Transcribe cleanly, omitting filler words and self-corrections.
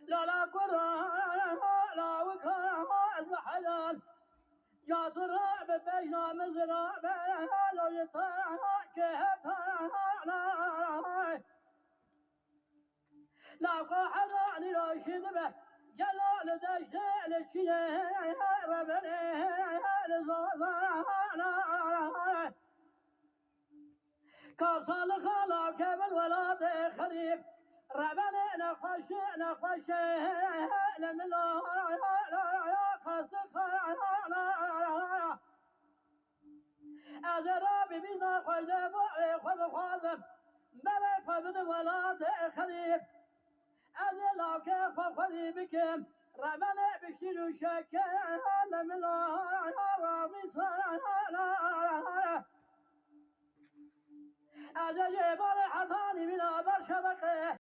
لا لا قرآن لا وكان أصبح حلال جات الرعب بجنا مزرعب لو يتاكهتها لا قحراني لو شدبه جلال دشت للشيء ربني لزوزانا كارصال خلا كمل ولاد خريف ربني نخش لمن لا خسخ أزرابي بينا خيدب خذ خاذب بلا خبد ولاد خريف أزلاك خذي بكم ربنا بشير شكال من رامي صلاة أزجب الحضاني من أبر شبكه